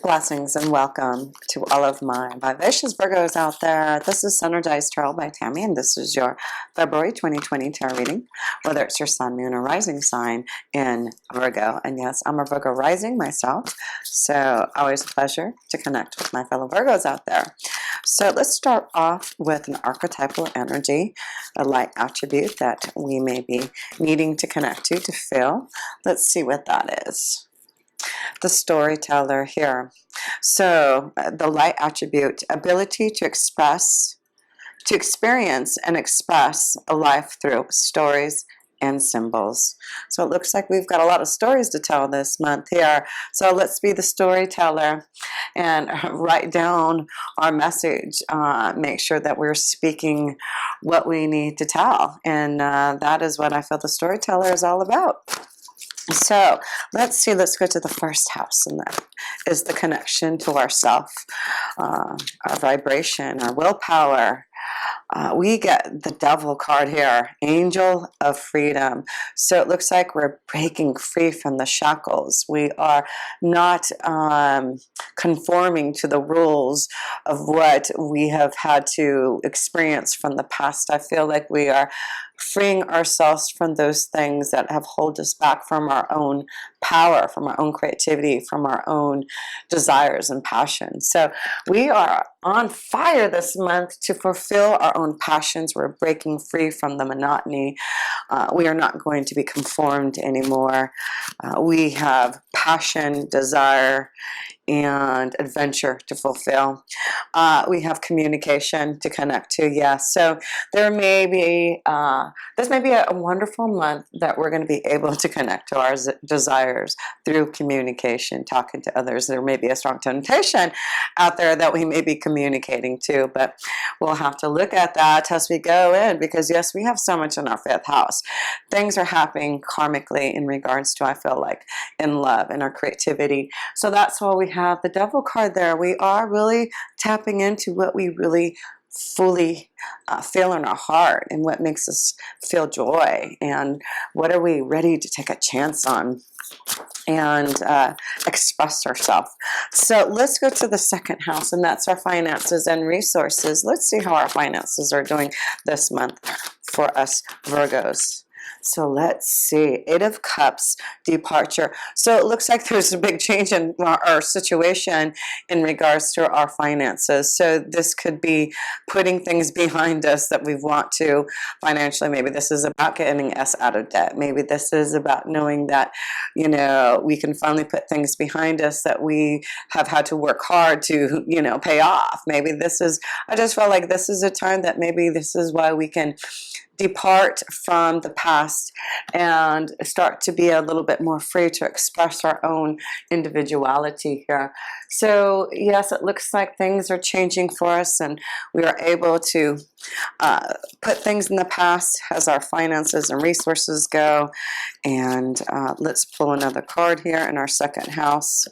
Blessings and welcome to all of my vivacious Virgos out there. This is Energized Tarot by Tammy, and this is your February 2020 tarot reading, whether it's your sun, moon, or rising sign in Virgo. And yes, I'm a Virgo rising myself, so always a pleasure to connect with my fellow Virgos out there. So let's start off with an archetypal energy, a light attribute that we may be needing to connect to feel. Let's see what that is. The storyteller here. So the light attribute, ability to express, to experience and express a life through stories and symbols. So it looks like we've got a lot of stories to tell this month here. So let's be the storyteller and write down our message. Make sure that we're speaking what we need to tell. And that is what I feel the storyteller is all about. So let's see, let's go to the first house, and that is the connection to ourself, our vibration, our willpower. We get the Devil card here, Angel of Freedom. So it looks like we're breaking free from the shackles. We are not conforming to the rules of what we have had to experience from the past. I feel like we are freeing ourselves from those things that have held us back from our own power, from our own creativity, from our own desires and passions. So we are on fire this month to fulfill our own passions. We're breaking free from the monotony. We are not going to be conformed anymore. We have passion, desire, and adventure to fulfill. We have communication to connect to, yes. So there may be, this may be a wonderful month that we're going to be able to connect to our desires through communication, talking to others. There may be a strong temptation out there that we may be communicating to, but we'll have to look at that as we go in, because yes, we have so much in our fifth house. Things are happening karmically in regards to, I feel like, in love and our creativity. So that's why we have the Devil card there. We are really tapping into what we really fully feel in our heart, and what makes us feel joy, and what are we ready to take a chance on and express ourselves. So let's go to the second house, and that's our finances and resources. Let's see how our finances are doing this month for us Virgos. So let's see, Eight of Cups, departure. So it looks like there's a big change in our situation in regards to our finances. So this could be putting things behind us that we want to financially. Maybe this is about getting us out of debt. Maybe this is about knowing that, you know, we can finally put things behind us that we have had to work hard to, you know, pay off. Maybe this is, I just felt like this is a time that maybe this is why we can depart from the past and start to be a little bit more free to express our own individuality here. So yes, it looks like things are changing for us, and we are able to put things in the past as our finances and resources go. And let's pull another card here in our second house.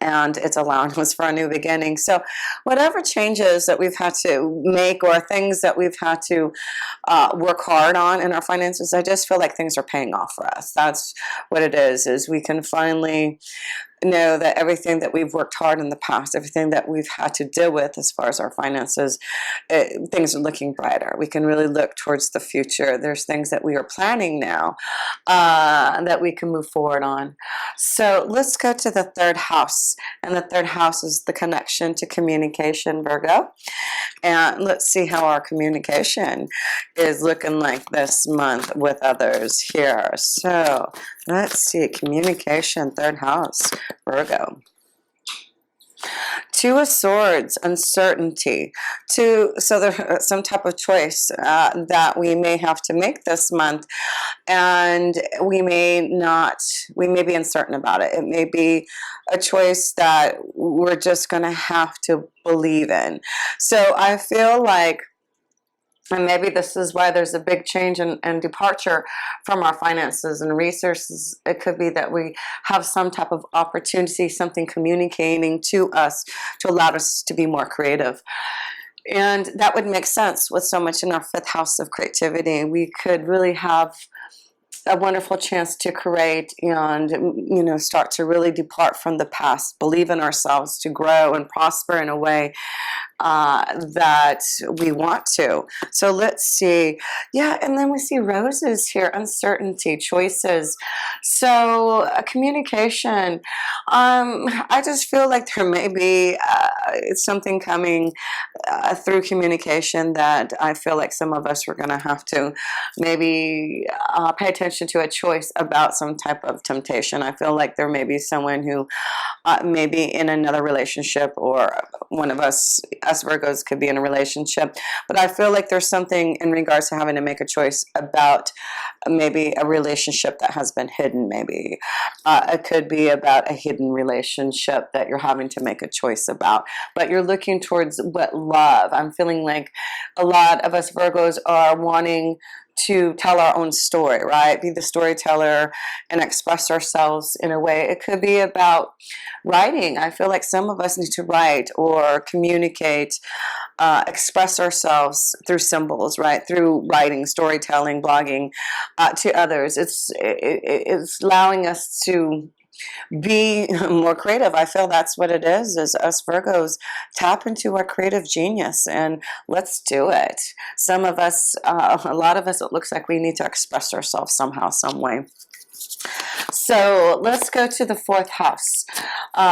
And it's allowing us for a new beginning. So whatever changes that we've had to make, or things that we've had to work hard on in our finances, I just feel like things are paying off for us. That's what it is we can finally know that everything that we've worked hard in the past, everything that we've had to deal with as far as our finances, things are looking brighter. We can really look towards the future. There's things that we are planning now that we can move forward on. So let's go to the third house, and the third house is the connection to communication, Virgo. And let's see how our communication is looking like this month with others here. So let's see, communication, third house, Virgo. Two of Swords, uncertainty. So there's some type of choice that we may have to make this month, and we may be uncertain about it. It may be a choice that we're just going to have to believe in. So I feel like, and maybe this is why there's a big change and departure from our finances and resources. It could be that we have some type of opportunity, something communicating to us to allow us to be more creative. And that would make sense with so much in our fifth house of creativity. We could really have a wonderful chance to create and, you know, start to really depart from the past, believe in ourselves, to grow and prosper in a way that we want to. So let's see. Yeah, and then we see roses here, uncertainty, choices. So communication. I just feel like there may be something coming through communication that I feel like some of us are going to have to maybe pay attention to a choice about some type of temptation. I feel like there may be someone who may be in another relationship, or one of us Virgos could be in a relationship, but I feel like there's something in regards to having to make a choice about maybe a relationship that has been hidden. Maybe it could be about a hidden relationship that you're having to make a choice about, but you're looking towards what love. I'm feeling like a lot of us Virgos are wanting to tell our own story, right? Be the storyteller and express ourselves in a way. It could be about writing. I feel like some of us need to write or communicate, express ourselves through symbols, right? Through writing, storytelling, blogging to others. It's allowing us to be more creative. I feel that's what it is us Virgos tap into our creative genius and let's do it. Some of us, a lot of us, it looks like we need to express ourselves somehow, some way. So let's go to the fourth house.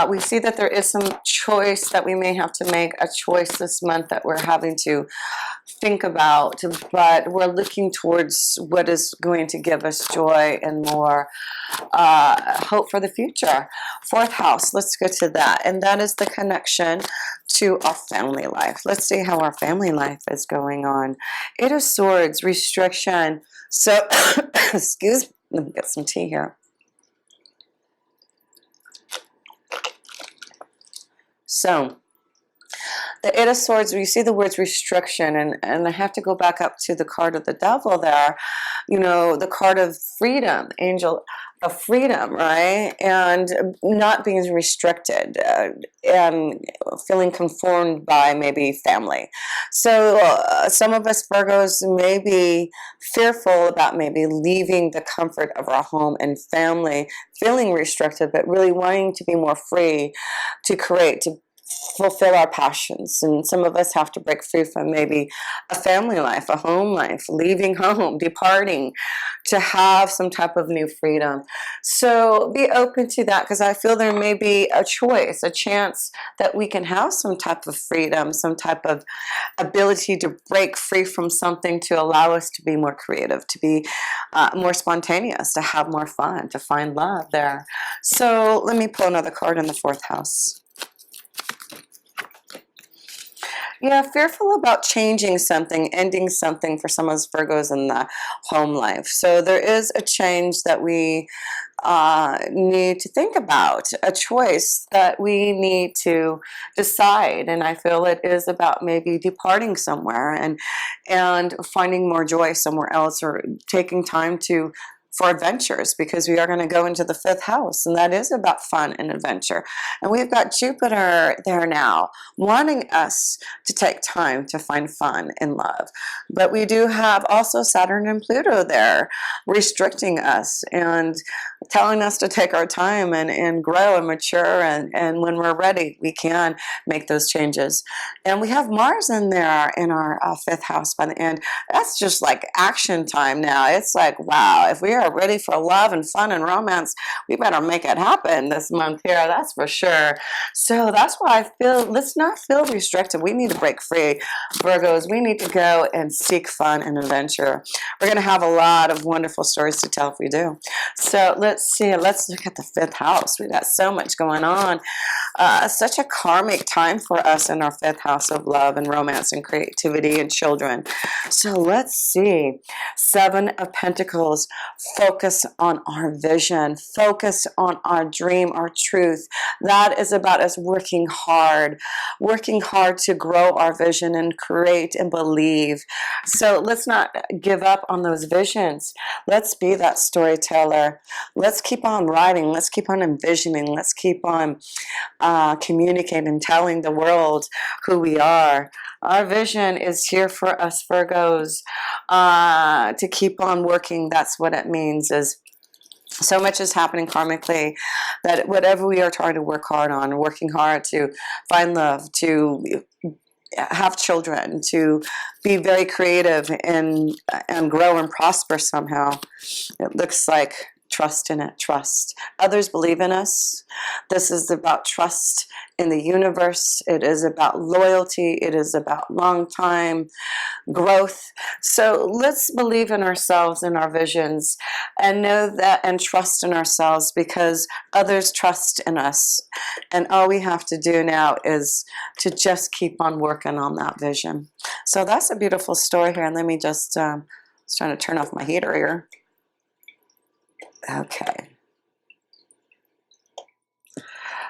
We see that there is some choice that we may have to make, a choice this month that we're having to think about, but we're looking towards what is going to give us joy and more hope for the future. Fourth house, let's go to that, and that is the connection to our family life. Let's see how our family life is going on. Eight of Swords, restriction. So, excuse me, let me get some tea here. So, the Eight of Swords, you see the words restriction, and I have to go back up to the card of the Devil there, you know, the card of freedom, angel of freedom, right? And not being restricted and feeling conformed by maybe family. So some of us Virgos may be fearful about maybe leaving the comfort of our home and family, feeling restricted, but really wanting to be more free, to create, to fulfill our passions. And some of us have to break free from maybe a family life, a home life, leaving home, departing to have some type of new freedom. So be open to that, because I feel there may be a choice, a chance that we can have some type of freedom, some type of ability to break free from something to allow us to be more creative, to be more spontaneous, to have more fun, to find love there. So let me pull another card in the fourth house. Yeah, fearful about changing something, ending something for some of us Virgos in the home life. So there is a change that we need to think about, a choice that we need to decide. And I feel it is about maybe departing somewhere and finding more joy somewhere else, or taking time for adventures, because we are going to go into the fifth house, and that is about fun and adventure. And we've got Jupiter there now, wanting us to take time to find fun and love. But we do have also Saturn and Pluto there, restricting us and telling us to take our time and grow and mature. And when we're ready, we can make those changes. And we have Mars in there in our fifth house by the end. That's just like action time now. It's like, wow, if we are ready for love and fun and romance, we better make it happen this month here, that's for sure. So that's why I feel, let's not feel restricted. We need to break free, Virgos. We need to go and seek fun and adventure. We're going to have a lot of wonderful stories to tell if we do. So let's see, let's look at the fifth house. We got so much going on. Such a karmic time for us in our fifth house of love and romance and creativity and children. So let's see. Seven of Pentacles. Focus on our vision. Focus on our dream, our truth. That is about us working hard to grow our vision and create and believe. So let's not give up on those visions. Let's be that storyteller. Let's keep on writing. Let's keep on envisioning. Let's keep on communicating, telling the world who we are. Our vision is here for us Virgos, to keep on working. That's what it means. Is so much is happening karmically that whatever we are trying to work hard on, working hard to find love, to have children, to be very creative and grow and prosper somehow, it looks like trust in it. Trust. Others believe in us. This is about trust in the universe. It is about loyalty. It is about long time growth. So let's believe in ourselves and our visions and know that and trust in ourselves because others trust in us. And all we have to do now is to just keep on working on that vision. So that's a beautiful story here. And let me just, I was trying to turn off my heater here. Okay.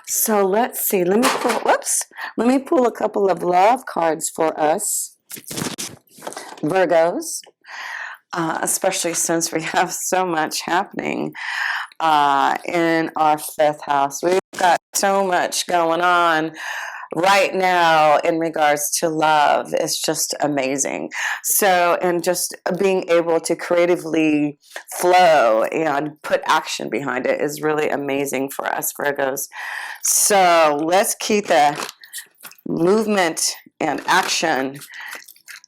So let's see. Let me pull a couple of love cards for us, Virgos, especially since we have so much happening in our 5th house. We've got so much going on right now in regards to love. It's just amazing. So, and just being able to creatively flow and put action behind it is really amazing for us Virgos. So let's keep the movement and action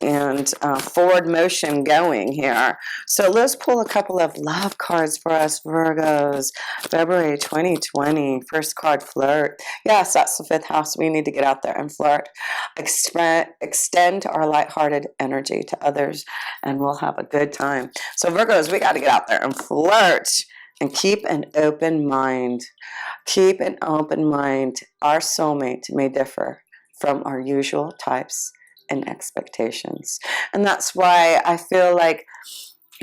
and forward motion going here. So let's pull a couple of love cards for us Virgos. February 2020, first card, flirt. Yes, that's the 5th house. We need to get out there and flirt. Extend our lighthearted energy to others and we'll have a good time. So Virgos, we got to get out there and flirt and keep an open mind. Keep an open mind. Our soulmate may differ from our usual types and expectations. And that's why I feel like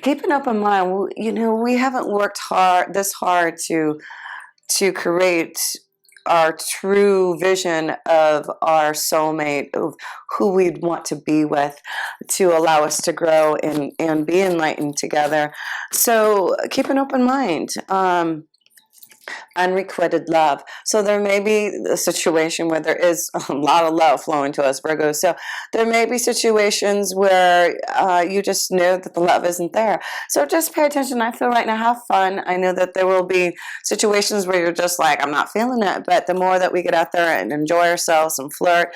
keep an open mind. You know, we haven't worked this hard to create our true vision of our soulmate, of who we'd want to be with, to allow us to grow and be enlightened together. So keep an open mind. Unrequited love. So there may be a situation where there is a lot of love flowing to us Virgos. So there may be situations where you just know that the love isn't there. So just pay attention. I feel right now, have fun. I know that there will be situations where you're just like, I'm not feeling it. But the more that we get out there and enjoy ourselves and flirt,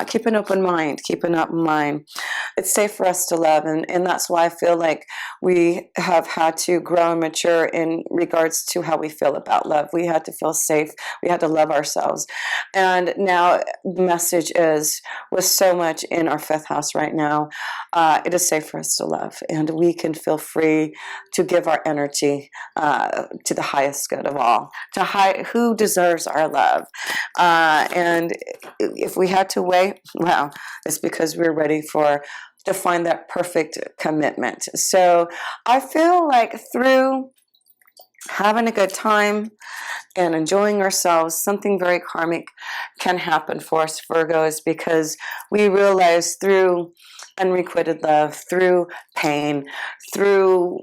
keep an open mind. Keep an open mind. It's safe for us to love. And that's why I feel like we have had to grow and mature in regards to how we feel about love. We had to feel safe. We had to love ourselves. And now the message is, with so much in our 5th house right now, it is safe for us to love. And we can feel free to give our energy to the highest good of all, to who deserves our love. And if we had to wait, well, it's because we're ready to find that perfect commitment. So I feel like through having a good time and enjoying ourselves, something very karmic can happen for us Virgos, because we realize through unrequited love, through pain, through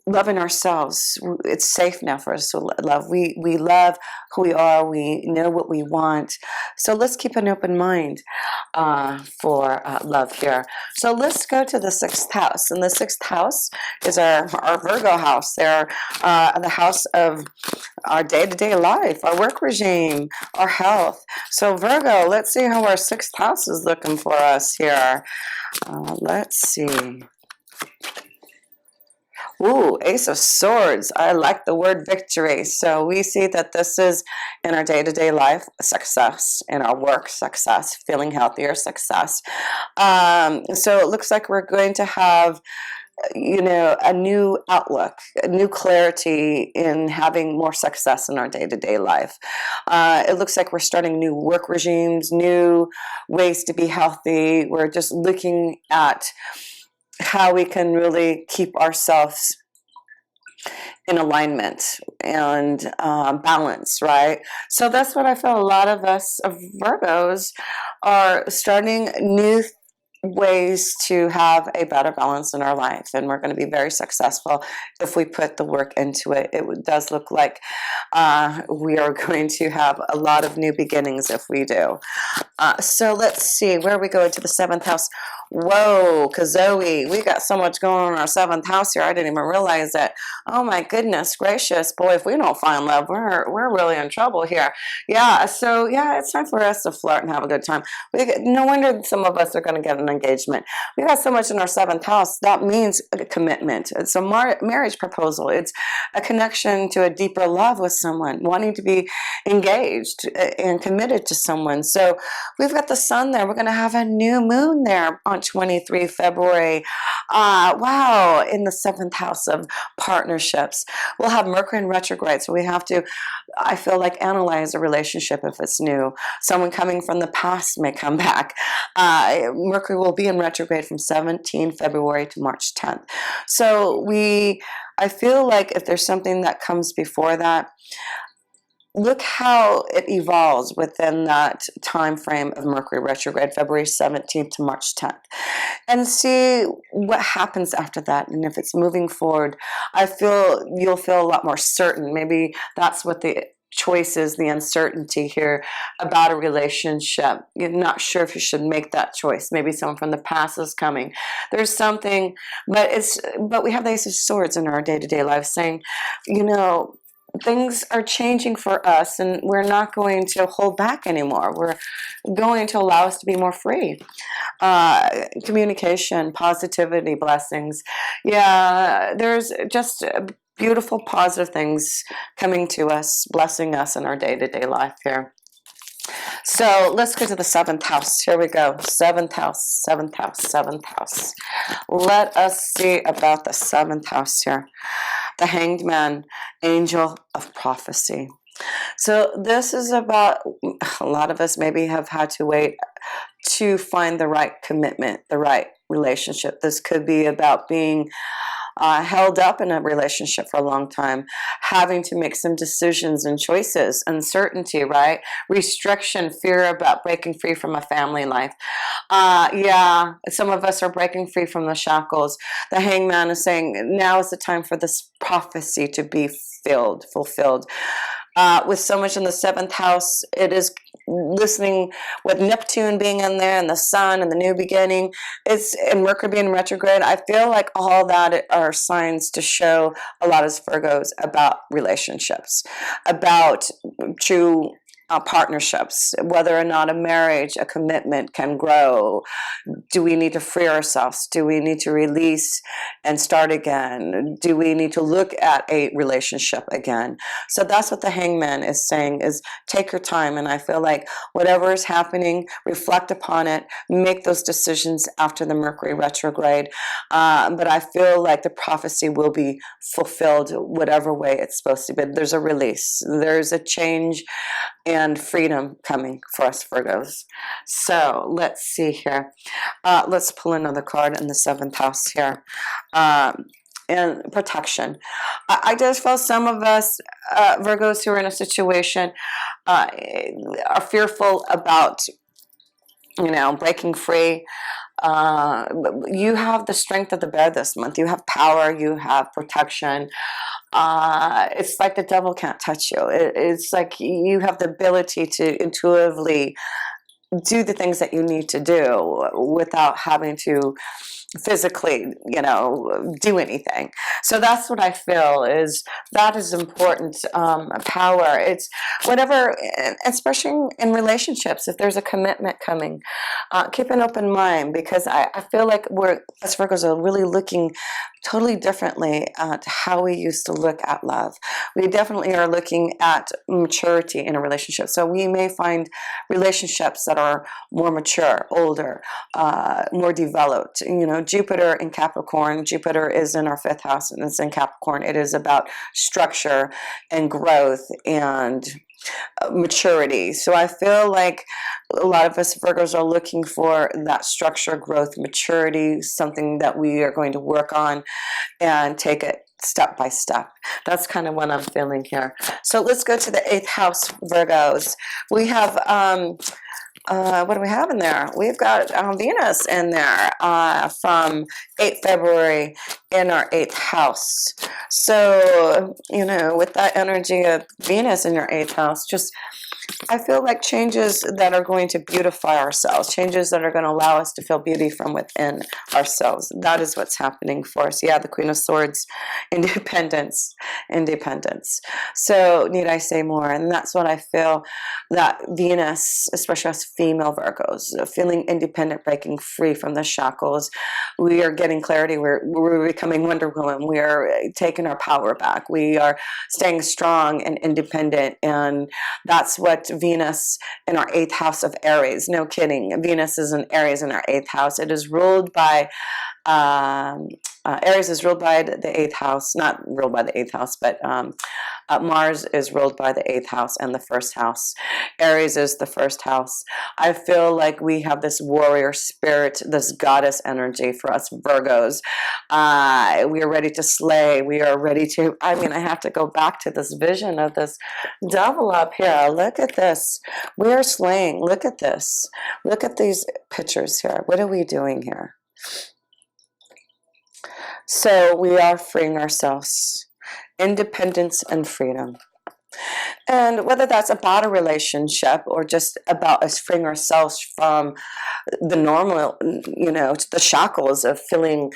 loving ourselves, it's safe now for us to love. We love who we are. We know what we want. So let's keep an open mind for love here. So let's go to the 6th house. And the 6th house is our Virgo house. They're the house of our day-to-day life, our work regime, our health. So Virgo, let's see how our 6th house is looking for us here. Let's see. Ooh, Ace of Swords. I like the word victory. So we see that this is in our day-to-day life, success, in our work, success, feeling healthier, success. So it looks like we're going to have, you know, a new outlook, a new clarity in having more success in our day-to-day life. It looks like we're starting new work regimes, new ways to be healthy. We're just looking at how we can really keep ourselves in alignment and balance, right? So that's what I feel. A lot of us Virgos are starting new ways to have a better balance in our life, and we're going to be very successful if we put the work into it. It does look like we are going to have a lot of new beginnings if we do. So let's see where we go into the 7th house. Whoa, Kazoe, we got so much going on in our 7th house here. I didn't even realize that. Oh my goodness gracious, boy, if we don't find love, we're really in trouble here. Yeah, so yeah, it's time for us to flirt and have a good time. No wonder some of us are going to get an engagement. We got so much in our 7th house. That means a commitment. It's a marriage proposal. It's a connection to a deeper love with someone, wanting to be engaged and committed to someone. So we've got the sun there. We're going to have a new moon there on 23 February. Wow, in the 7th house of partnerships. We'll have Mercury in retrograde, so we have to, I feel like, analyze a relationship if it's new. Someone coming from the past may come back. Mercury will be in retrograde from 17 February to March 10th. So I feel like if there's something that comes before that, look how it evolves within that time frame of Mercury retrograde, February 17th to March 10th, and see what happens after that. And if it's moving forward, I feel you'll feel a lot more certain. Maybe that's what the choice is, the uncertainty here about a relationship. You're not sure if you should make that choice. Maybe someone from the past is coming. There's something, but we have the Ace of Swords in our day-to-day life saying, things are changing for us, and we're not going to hold back anymore. We're going to allow us to be more free. Communication, positivity, blessings. Yeah, there's just beautiful, positive things coming to us, blessing us in our day-to-day life here. So let's go to the 7th house. Here we go. 7th house, 7th house, 7th house. Let us see about the 7th house here. The Hanged Man, Angel of Prophecy. So this is about, a lot of us maybe have had to wait to find the right commitment, the right relationship. This could be about being held up in a relationship for a long time, having to make some decisions and choices, uncertainty, right? Restriction, fear about breaking free from a family life. Yeah, some of us are breaking free from the shackles. The Hangman is saying now is the time for this prophecy to be fulfilled. With so much in the 7th house, it is listening with Neptune being in there and the sun and the new beginning. And Mercury being retrograde. I feel like all that are signs to show a lot of Virgos about relationships, about true partnerships, whether or not a marriage, a commitment can grow. Do we need to free ourselves? Do we need to release and start again? Do we need to look at a relationship again? So that's what the Hangman is saying, is take your time. And I feel like whatever is happening, reflect upon it, make those decisions after the Mercury retrograde. But I feel like the prophecy will be fulfilled whatever way it's supposed to be. There's a release. There's a change and freedom coming for us Virgos. So let's see here. Let's pull another card in the 7th house here. And protection. I just feel some of us Virgos who are in a situation are fearful about breaking free. You have the strength of the bear this month. You have power. You have protection. It's like the devil can't touch you. It's like you have the ability to intuitively do the things that you need to do without having to physically, do anything. So that's what I feel that is important. Power. It's whatever, especially in relationships. If there's a commitment coming, keep an open mind, because I feel like as Virgos are really looking totally differently at how we used to look at love. We definitely are looking at maturity in a relationship. So we may find relationships that are more mature, older, more developed. Jupiter in Capricorn. Jupiter is in our 5th house and it's in Capricorn. It is about structure and growth and maturity. So I feel like a lot of us Virgos are looking for that structure, growth, maturity, something that we are going to work on and take it step by step. That's kind of what I'm feeling here. So let's go to the 8th house Virgos. We have what do we have in there? We've got Venus in there from 8th February in our 8th house. So, you know, with that energy of Venus in your 8th house, just I feel like changes that are going to beautify ourselves, changes that are going to allow us to feel beauty from within ourselves. That is what's happening for us. Yeah, the Queen of Swords, independence, independence. So need I say more? And that's what I feel that Venus, especially us female Virgos, feeling independent, breaking free from the shackles. We are getting clarity. We're becoming Wonder Woman. We are taking our power back. We are staying strong and independent. And that's what Venus in our 8th house of Aries. No kidding. Venus is in Aries in our 8th house. It is ruled by Aries is ruled by the 8th house, not ruled by the 8th house, but Mars is ruled by the 8th house and the 1st house. Aries is the 1st house. I feel like we have this warrior spirit, this goddess energy for us Virgos. We are ready to slay. We are ready to, I mean, I have to go back to this vision of this devil up here. Look at this. We are slaying. Look at this. Look at these pictures here. What are we doing here? So we are freeing ourselves, independence and freedom. And whether that's about a relationship or just about us freeing ourselves from the normal, you know, the shackles of feeling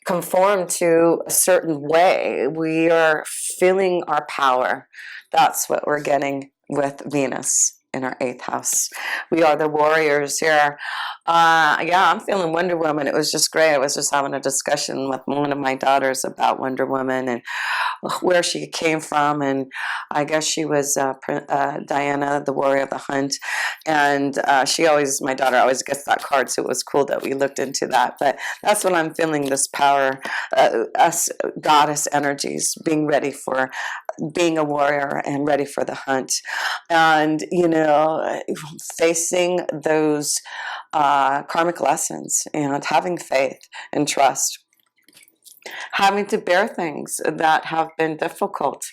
conformed to a certain way, we are feeling our power. That's what we're getting with Venus in our 8th house. We are the warriors here. Yeah, I'm feeling Wonder Woman. It was just great. I was just having a discussion with one of my daughters about Wonder Woman and where she came from, and I guess she was Diana, the Warrior of the Hunt, and my daughter always gets that card, so it was cool that we looked into that. But that's what I'm feeling, this power, us goddess energies, being ready for being a warrior and ready for the hunt, and you know, facing those karmic lessons and having faith and trust, having to bear things that have been difficult.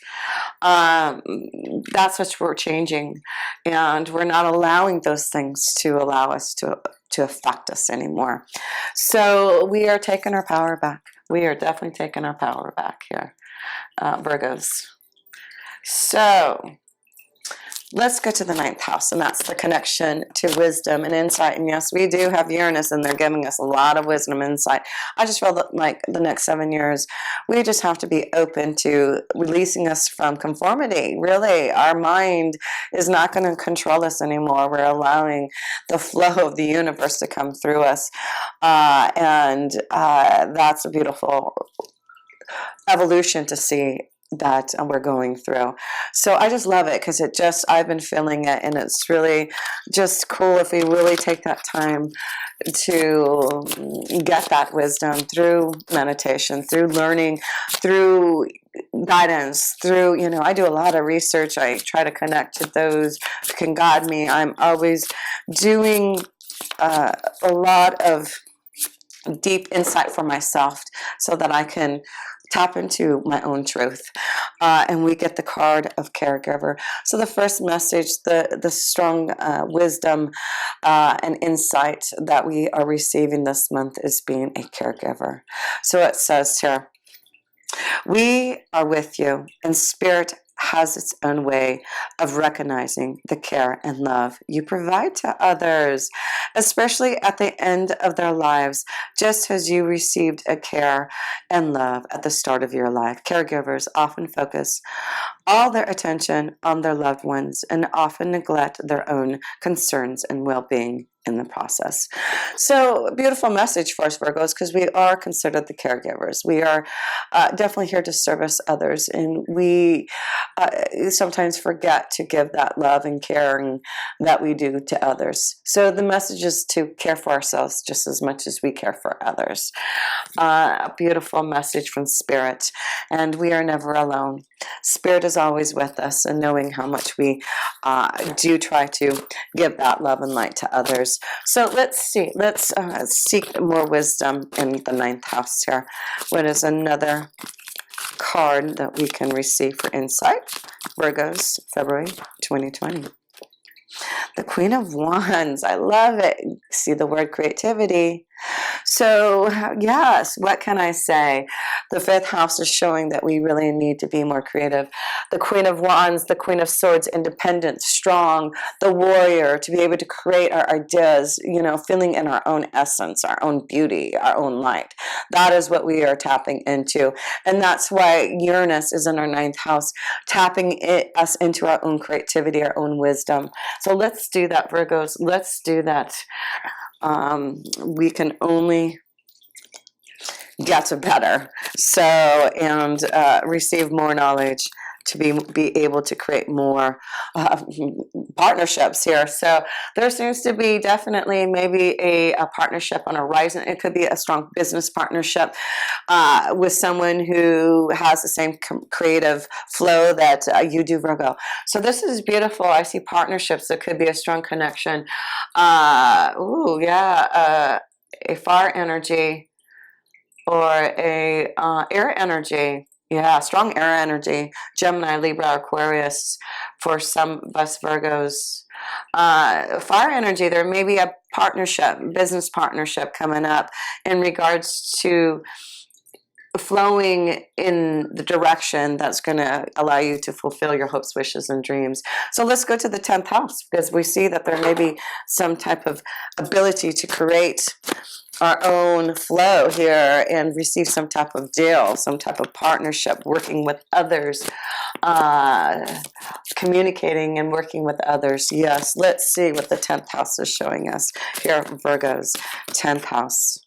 That's what we're changing, and we're not allowing those things to allow us to affect us anymore. So we are taking our power back. We are definitely taking our power back here, Virgos. So let's go to the 9th house, and that's the connection to wisdom and insight. And yes, we do have Uranus, and they're giving us a lot of wisdom and insight. I just feel that like the next 7 years, we just have to be open to releasing us from conformity. Really, our mind is not going to control us anymore. We're allowing the flow of the universe to come through us. And that's a beautiful evolution to see that we're going through. So I just love it because I've been feeling it, and it's really just cool if we really take that time to get that wisdom through meditation, through learning, through guidance, through, you know, I do a lot of research. I try to connect to those who can guide me. I'm always doing a lot of deep insight for myself so that I can tap into my own truth. And we get the card of caregiver. So the first message, the strong wisdom and insight that we are receiving this month is being a caregiver. So it says here, we are with you, and spirit has its own way of recognizing the care and love you provide to others, especially at the end of their lives, just as you received a care and love at the start of your life. Caregivers often focus all their attention on their loved ones and often neglect their own concerns and well-being in the process. So a beautiful message for us Virgos, because we are considered the caregivers. We are definitely here to service others, and we sometimes forget to give that love and caring that we do to others. So the message is to care for ourselves just as much as we care for others. A beautiful message from Spirit, and we are never alone. Spirit is always with us, and knowing how much we do try to give that love and light to others. So let's see. Let's seek more wisdom in the 9th house here. What is another card that we can receive for insight? Virgos, February 2020. The Queen of Wands. I love it. See the word creativity. So, yes, what can I say? The fifth house is showing that we really need to be more creative. The Queen of Wands, the Queen of Swords, independent, strong, the warrior, to be able to create our ideas, you know, feeling in our own essence, our own beauty, our own light. That is what we are tapping into. And that's why Uranus is in our ninth house, tapping us into our own creativity, our own wisdom. So let's do that, Virgos. Let's do that. We can only get better. So, and receive more knowledge to be able to create more partnerships here. So there seems to be definitely maybe a partnership on a horizon. It could be a strong business partnership with someone who has the same creative flow that you do, Virgo. So this is beautiful. I see partnerships. There could be a strong connection. A fire energy or a air energy. Yeah, strong air energy. Gemini, Libra, Aquarius for some of us Virgos. Fire energy, there may be a partnership, business partnership coming up in regards to flowing in the direction that's going to allow you to fulfill your hopes, wishes, and dreams. So let's go to the 10th house, because we see that there may be some type of ability to create our own flow here and receive some type of deal, some type of partnership, working with others, communicating and working with others. Yes, let's see what the 10th house is showing us here, Virgos. 10th house.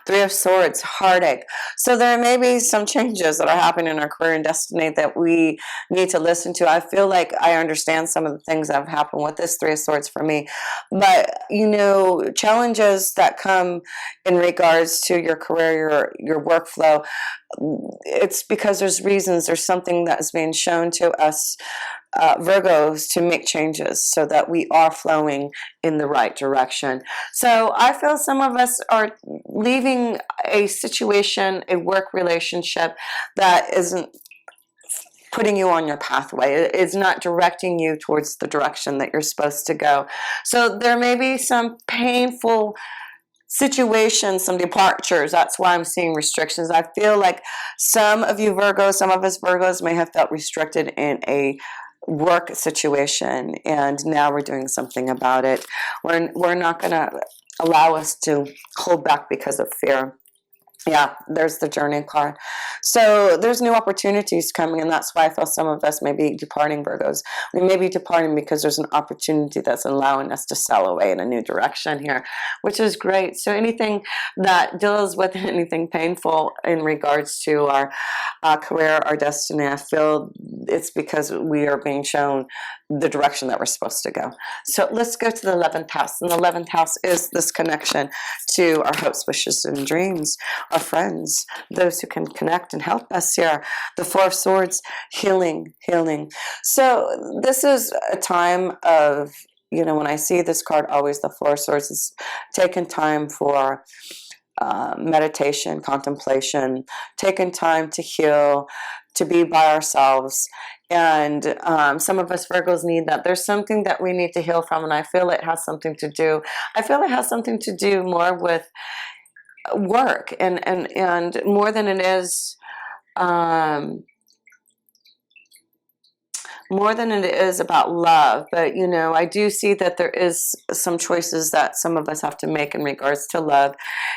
Three of Swords, heartache. So there may be some changes that are happening in our career and destiny that we need to listen to. I feel like I understand some of the things that have happened with this Three of Swords for me. But, you know, challenges that come in regards to your career, your workflow, it's because there's reasons, there's something that is being shown to us Virgos to make changes so that we are flowing in the right direction. So I feel some of us are leaving a situation, a work relationship that isn't putting you on your pathway. It's not directing you towards the direction that you're supposed to go. So there may be some painful situations, some departures. That's why I'm seeing restrictions. I feel like some of you Virgos, some of us Virgos may have felt restricted in a work situation, and now we're doing something about it. We're not going to allow us to hold back because of fear. Yeah, there's the Journey card. So there's new opportunities coming, and that's why I feel some of us may be departing, Virgos. We may be departing because there's an opportunity that's allowing us to sail away in a new direction here, which is great. So anything that deals with anything painful in regards to our career, our destiny, I feel it's because we are being shown the direction that we're supposed to go. So let's go to the 11th house. And the 11th house is this connection to our hopes, wishes, and dreams, our friends, those who can connect and help us here. The Four of Swords, healing. So this is a time of, you know, when I see this card, always the Four of Swords is taking time for meditation, contemplation, taking time to heal, to be by ourselves. And some of us Virgos need that. There's something that we need to heal from, and I feel it has something to do. I feel it has something to do more with work and more than it is about love. But you know, I do see that there is some choices that some of us have to make in regards to love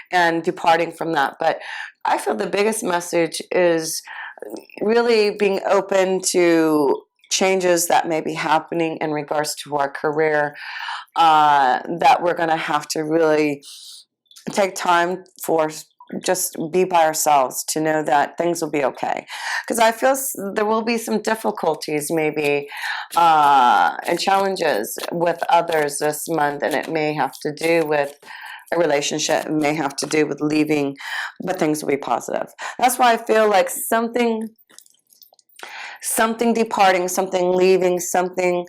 and departing from that. But I feel the biggest message is really being open to changes that may be happening in regards to our career, that we're going to have to really take time for, just be by ourselves, to know that things will be okay. Because I feel there will be some difficulties maybe and challenges with others this month, and it may have to do with a relationship, it may have to do with leaving, but things will be positive. That's why I feel like something departing, something leaving, something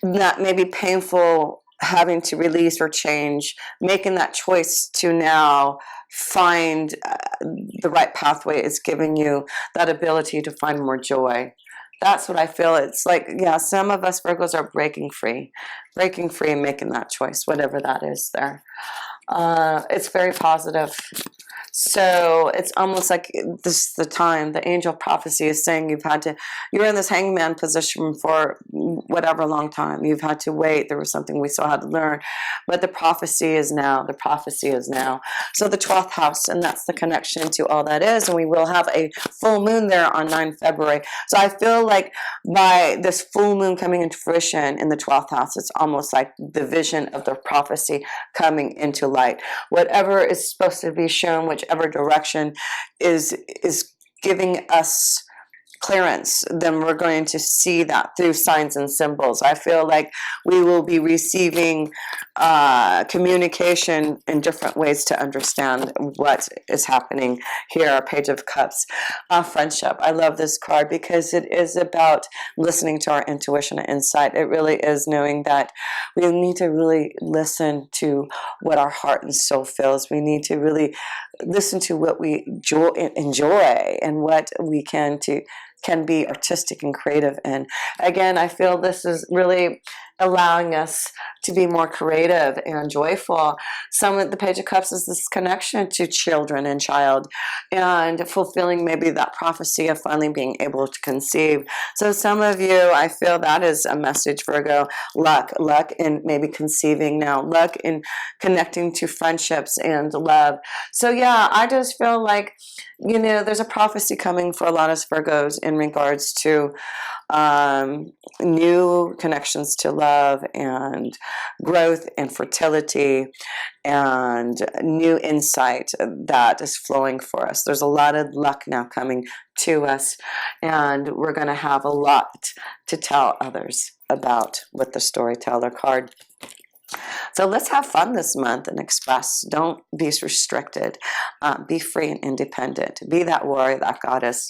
that may be painful, having to release or change, making that choice to now find the right pathway is giving you that ability to find more joy, That's what I feel. It's like, yeah, some of us Virgos are breaking free and making that choice, whatever that is there. It's very positive. So it's almost like this is the time. The angel prophecy is saying you're in this hangman position for whatever long time. You've had to wait. There was something we still had to learn. But the prophecy is now. The prophecy is now. So the 12th house, and that's the connection to all that is. And we will have a full moon there on 9 February. So I feel like by this full moon coming into fruition in the 12th house, it's almost like the vision of the prophecy coming into light. Whatever is supposed to be shown, whichever direction is giving us clearance, then we're going to see that through signs and symbols. I feel like we will be receiving communication in different ways to understand what is happening here. Page of Cups, friendship. I love this card because it is about listening to our intuition and insight. It really is knowing that we need to really listen to what our heart and soul feels. We need to really listen to what we enjoy and what we can be artistic and creative. And again, I feel this is really allowing us to be more creative and joyful. Some of the Page of Cups is this connection to children and child and fulfilling maybe that prophecy of finally being able to conceive. So some of you, I feel that is a message, Virgo. Luck in maybe conceiving now, luck in connecting to friendships and love. So yeah, I just feel like, there's a prophecy coming for a lot of Virgos in regards to new connections to love and growth and fertility and new insight that is flowing for us. There's a lot of luck now coming to us, and we're going to have a lot to tell others about with the Storyteller card. So let's have fun this month and express. Don't be restricted. Be free and independent. Be that warrior, that goddess.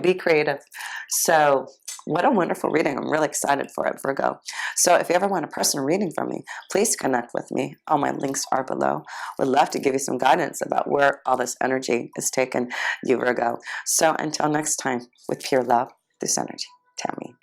Be creative. So what a wonderful reading. I'm really excited for it, Virgo. So if you ever want a personal reading from me, please connect with me. All my links are below. Would love to give you some guidance about where all this energy is taking you, Virgo. So until next time, with pure love, this energy, Tammy.